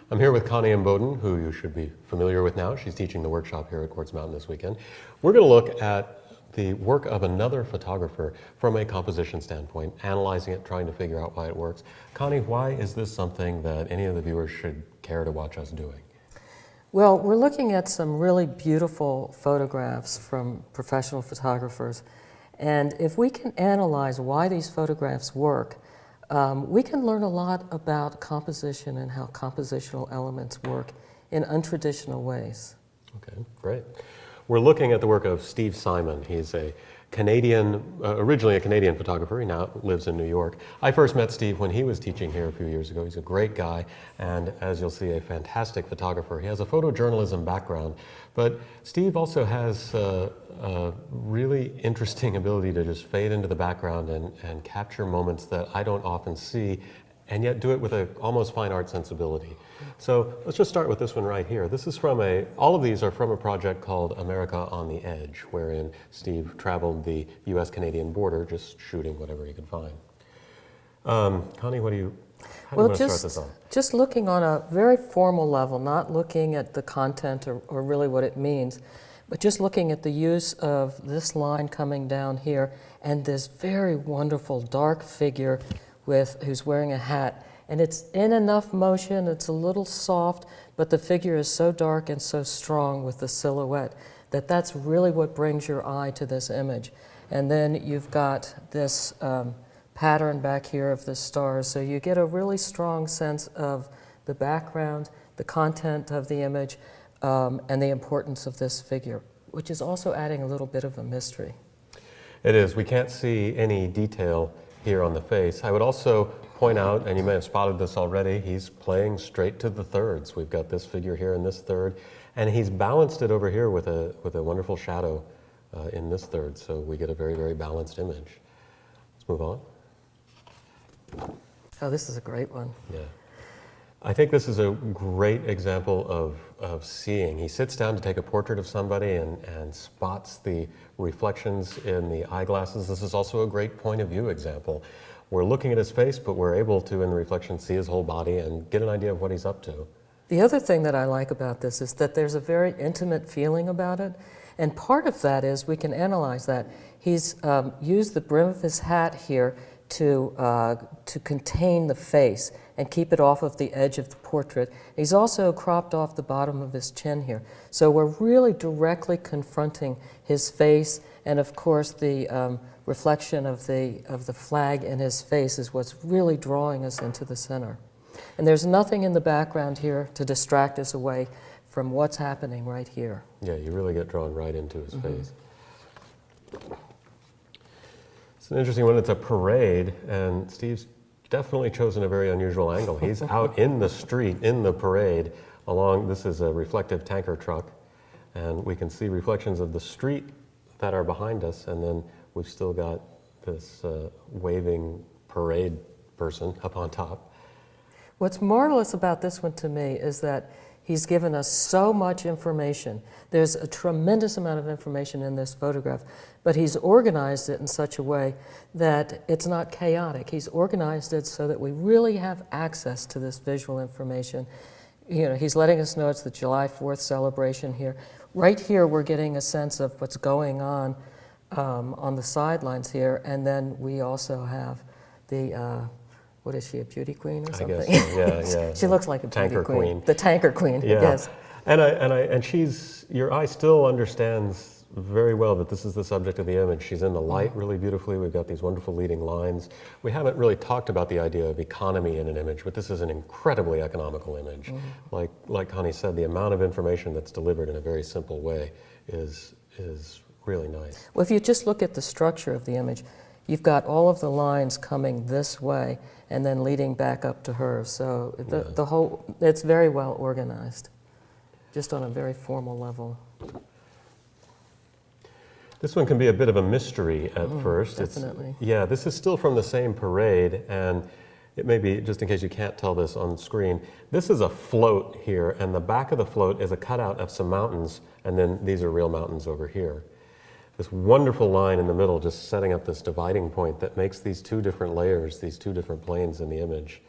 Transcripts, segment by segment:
I'm here with Connie Imboden, who you should be familiar with now. She's teaching the workshop here at Quartz Mountain this weekend. We're going to look at the work of another photographer from a composition standpoint, analyzing it, trying to figure out why it works. Connie, why is this something that any of the viewers should care to watch us doing? Well, we're looking at some really beautiful photographs from professional photographers. And if we can analyze why these photographs work, we can learn a lot about composition and how compositional elements work in untraditional ways. Okay, great. We're looking at the work of Steve Simon. He's a Canadian, originally a Canadian photographer. He now lives in New York. I first met Steve when he was teaching here a few years ago. He's a great guy, and as you'll see, a fantastic photographer. He has a photojournalism background, but Steve also has a really interesting ability to just fade into the background and capture moments that I don't often see, and yet do it with an almost fine art sensibility. So let's just start with this one right here. This is from all of these are from a project called America on the Edge, wherein Steve traveled the US-Canadian border just shooting whatever he could find. Connie, how do you want to start this off? Just looking on a very formal level, not looking at the content or really what it means, but just looking at the use of this line coming down here and this very wonderful dark figure who's wearing a hat. And it's in enough motion, it's a little soft, but the figure is so dark and so strong with the silhouette that that's really what brings your eye to this image. And then you've got this pattern back here of the stars, so you get a really strong sense of the background, the content of the image, and the importance of this figure, which is also adding a little bit of a mystery. It is. We can't see any detail here on the face. I would also point out, and you may have spotted this already, he's playing straight to the thirds. We've got this figure here in this third, and he's balanced it over here with a wonderful shadow in this third, so we get a very, very balanced image. Let's move on. Oh, this is a great one. Yeah. I think this is a great example of seeing. He sits down to take a portrait of somebody and spots the reflections in the eyeglasses. This is also a great point of view example. We're looking at his face, but we're able to, in the reflection, see his whole body and get an idea of what he's up to. The other thing that I like about this is that there's a very intimate feeling about it. And part of that is we can analyze that. He's used the brim of his hat here to contain the face and keep it off of the edge of the portrait. He's also cropped off the bottom of his chin here. So we're really directly confronting his face, and of course the reflection of the flag in his face is what's really drawing us into the center. And there's nothing in the background here to distract us away from what's happening right here. Yeah, you really get drawn right into his face. It's an interesting one. It's a parade, and Steve's definitely chosen a very unusual angle. He's out in the street, in the parade, this is a reflective tanker truck, and we can see reflections of the street that are behind us, and then we've still got this waving parade person up on top. What's marvelous about this one to me is that he's given us so much information. There's a tremendous amount of information in this photograph, but he's organized it in such a way that it's not chaotic. He's organized it so that we really have access to this visual information. You know, he's letting us know it's the July 4th celebration here. Right here, we're getting a sense of what's going on the sidelines here, and then we also have the what is she, a beauty queen or something? I guess so. Yeah. She looks like a beauty tanker queen. The tanker queen, yeah. Yes. And your eye still understands very well that this is the subject of the image. She's in the light really beautifully. We've got these wonderful leading lines. We haven't really talked about the idea of economy in an image, but this is an incredibly economical image. Like Connie said, the amount of information that's delivered in a very simple way is really nice. Well, if you just look at the structure of the image, you've got all of the lines coming this way and then leading back up to her. So the whole, it's very well organized, just on a very formal level. This one can be a bit of a mystery at first. Definitely. This is still from the same parade, and it may be, just in case you can't tell this on screen, this is a float here, and the back of the float is a cutout of some mountains, and then these are real mountains over here. This wonderful line in the middle just setting up this dividing point that makes these two different layers, these two different planes in the image,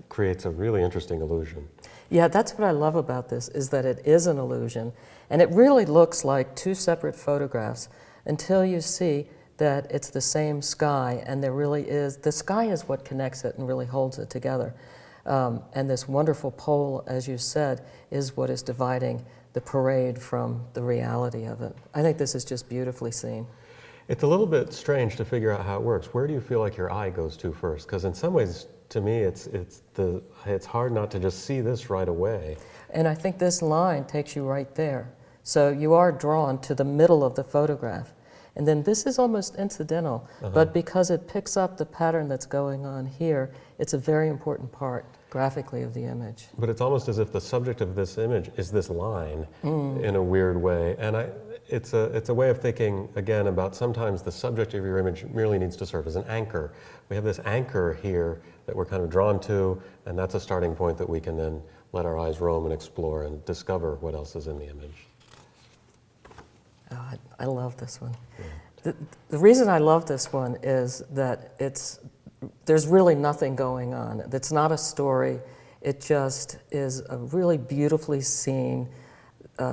creates a really interesting illusion. Yeah, that's what I love about this, is that it is an illusion. And it really looks like two separate photographs until you see that it's the same sky, and there really is, the sky is what connects it and really holds it together. And this wonderful pole, as you said, is what is dividing the parade from the reality of it. I think this is just beautifully seen. It's a little bit strange to figure out how it works. Where do you feel like your eye goes to first? Because in some ways, to me, it's hard not to just see this right away. And I think this line takes you right there. So you are drawn to the middle of the photograph. And then this is almost incidental, but because it picks up the pattern that's going on here, it's a very important part graphically of the image. But it's almost as if the subject of this image is this line in a weird way. And it's a way of thinking, again, about sometimes the subject of your image merely needs to serve as an anchor. We have this anchor here that we're kind of drawn to, and that's a starting point that we can then let our eyes roam and explore and discover what else is in the image. Oh, I love this one. Yeah. The reason I love this one is that there's really nothing going on. It's not a story. It just is a really beautifully seen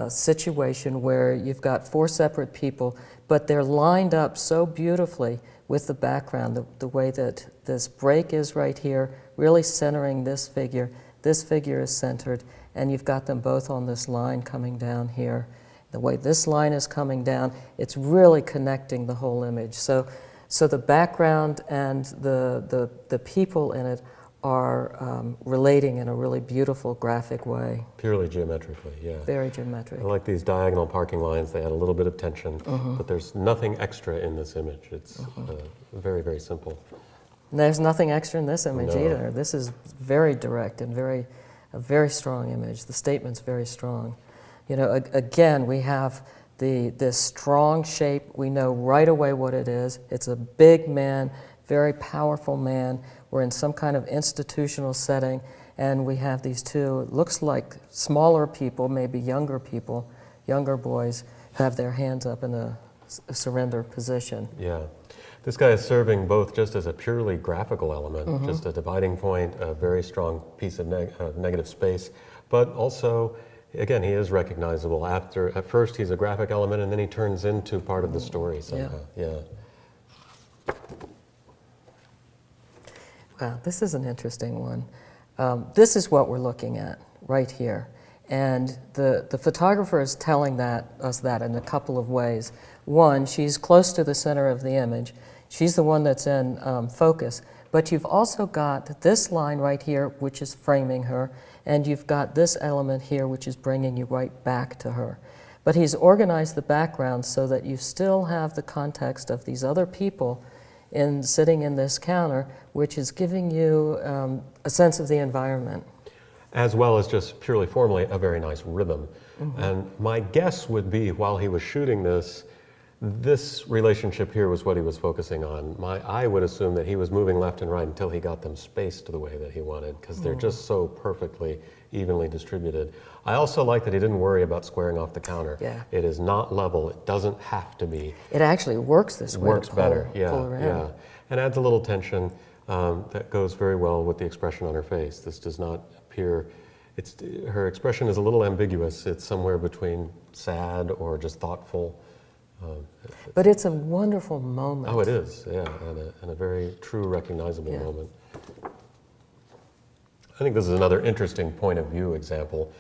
situation where you've got four separate people, but they're lined up so beautifully with the background, the way that this break is right here, really centering this figure. This figure is centered, and you've got them both on this line coming down here. The way this line is coming down, it's really connecting the whole image. So the background and the people in it are relating in a really beautiful graphic way. Purely geometrically, yeah. Very geometric. I like these diagonal parking lines. They add a little bit of tension, but there's nothing extra in this image. It's very, very simple. And there's nothing extra in this image No. either. This is very direct and a very strong image. The statement's very strong. You know, again, we have this strong shape. We know right away what it is. It's a big man, very powerful man. We're in some kind of institutional setting, and we have these two, it looks like smaller people, maybe younger people, younger boys, have their hands up in a surrender position. Yeah. This guy is serving both just as a purely graphical element, just a dividing point, a very strong piece of negative space, but also, again, he is recognizable. At first, he's a graphic element, and then he turns into part of the story somehow. Yeah. Wow, this is an interesting one. This is what we're looking at right here. And the photographer is telling us that in a couple of ways. One, she's close to the center of the image. She's the one that's in focus. But you've also got this line right here, which is framing her, and you've got this element here, which is bringing you right back to her. But he's organized the background so that you still have the context of these other people sitting in this counter, which is giving you a sense of the environment. As well as just purely formally a very nice rhythm. And my guess would be, while he was shooting this relationship here was what he was focusing on. I would assume that he was moving left and right until he got them spaced the way that he wanted, because they're just so perfectly evenly distributed. I also like that he didn't worry about squaring off the counter. Yeah. It is not level. It doesn't have to be. It actually works this way. Works better, pull yeah, around. yeah. And adds a little tension that goes very well with the expression on her face. This does not appear, her expression is a little ambiguous. It's somewhere between sad or just thoughtful. But it's a wonderful moment. Oh, it is, yeah, and a very true, recognizable moment. I think this is another interesting point of view example.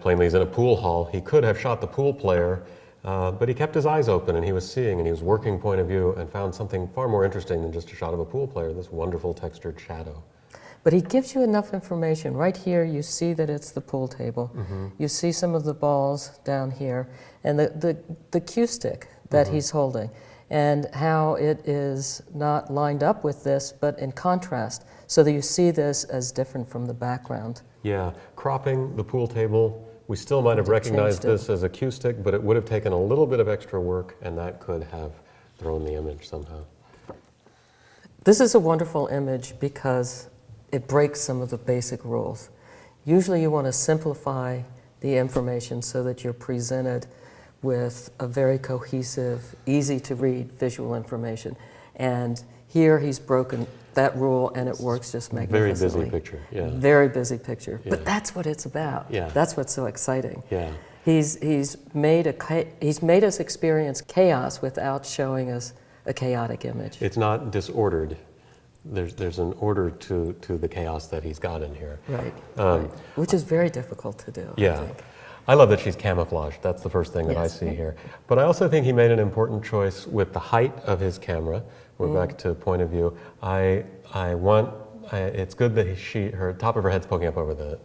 Plainly, he's in a pool hall. He could have shot the pool player, but he kept his eyes open and he was seeing, and he was working point of view and found something far more interesting than just a shot of a pool player, this wonderful textured shadow. But he gives you enough information. Right here, you see that it's the pool table. You see some of the balls down here, and the cue stick that he's holding, and how it is not lined up with this, but in contrast, so that you see this as different from the background. Yeah, cropping the pool table, we still might have They've recognized changed it. this as a cue stick, but it would have taken a little bit of extra work, and that could have thrown the image somehow. This is a wonderful image because it breaks some of the basic rules. Usually you want to simplify the information so that you're presented with a very cohesive, easy to read visual information. And here he's broken that rule, and it works just Very magnificently. busy picture, yeah. Very busy picture. Yeah. But that's what it's about. Yeah. That's what's so exciting. Yeah. He's made us experience chaos without showing us a chaotic image. It's not disordered. There's an order to the chaos that he's got in here. Right. Right. Which is very difficult to do. I Yeah. think. I love that she's camouflaged. That's the first thing that I Yes. see here. But I also think he made an important choice with the height of his camera. We're back to point of view. It's good that her top of her head's poking up over the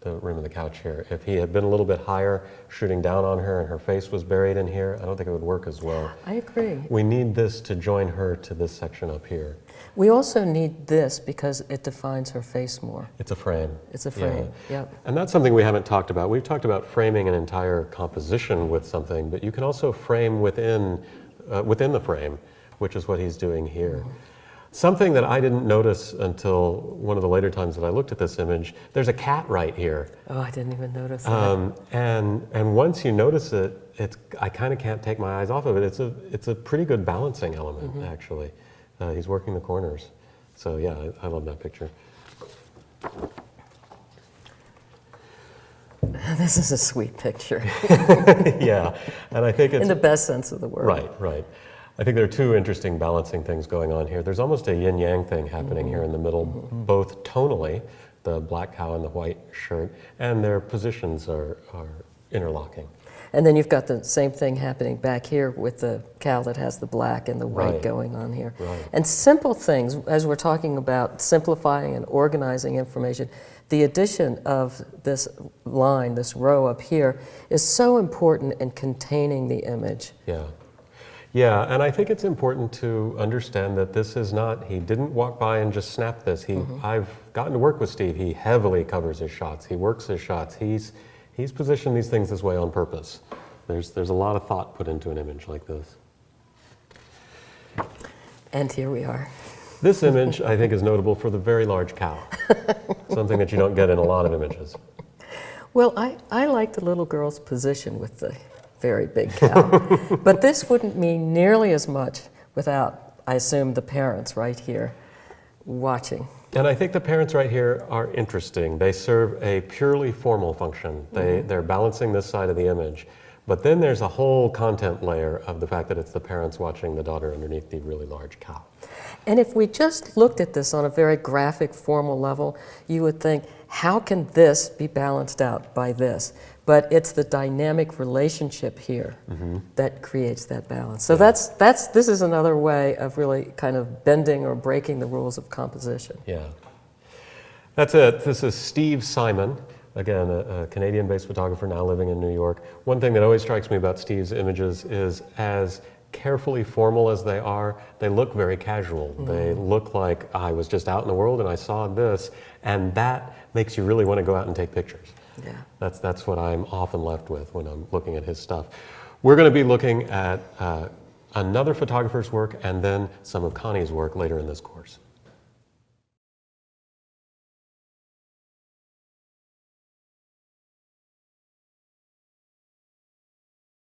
rim of the couch here. If he had been a little bit higher, shooting down on her, and her face was buried in here, I don't think it would work as well. I agree. We need this to join her to this section up here. We also need this because it defines her face more. It's a frame. It's a frame. Yep. And that's something we haven't talked about. We've talked about framing an entire composition with something, but you can also frame within the frame, which is what he's doing here. Mm-hmm. Something that I didn't notice until one of the later times that I looked at this image, there's a cat right here. Oh, I didn't even notice that. And once you notice it, I kind of can't take my eyes off of it. It's a pretty good balancing element, actually. He's working the corners. So yeah, I love that picture. This is a sweet picture, Yeah, and I think it's in the best sense of the word. right. I think there are two interesting balancing things going on here. There's almost a yin-yang thing happening here in the middle, both tonally, the black cow and the white shirt, and their positions are interlocking. And then you've got the same thing happening back here with the cow that has the black and the white Right. going on here. Right. And simple things, as we're talking about simplifying and organizing information, the addition of this line, this row up here, is so important in containing the image. Yeah. Yeah, and I think it's important to understand that this is not, he didn't walk by and just snap this. I've gotten to work with Steve. He heavily covers his shots. He works his shots. He's positioned these things this way on purpose. There's a lot of thought put into an image like this. And here we are. This image, I think, is notable for the very large cow, something that you don't get in a lot of images. Well, I like the little girl's position with the very big cow. But this wouldn't mean nearly as much without, I assume, the parents right here watching. And I think the parents right here are interesting. They serve a purely formal function. They're balancing this side of the image. But then there's a whole content layer of the fact that it's the parents watching the daughter underneath the really large cow. And if we just looked at this on a very graphic, formal level, you would think, how can this be balanced out by this? But it's the dynamic relationship here that creates that balance. So this is another way of really kind of bending or breaking the rules of composition. Yeah. That's it. This is Steve Simon, again, a Canadian-based photographer now living in New York. One thing that always strikes me about Steve's images is as carefully formal as they are, they look very casual. They look like I was just out in the world and I saw this, and that makes you really want to go out and take pictures. Yeah. That's what I'm often left with when I'm looking at his stuff. We're going to be looking at another photographer's work and then some of Connie's work later in this course.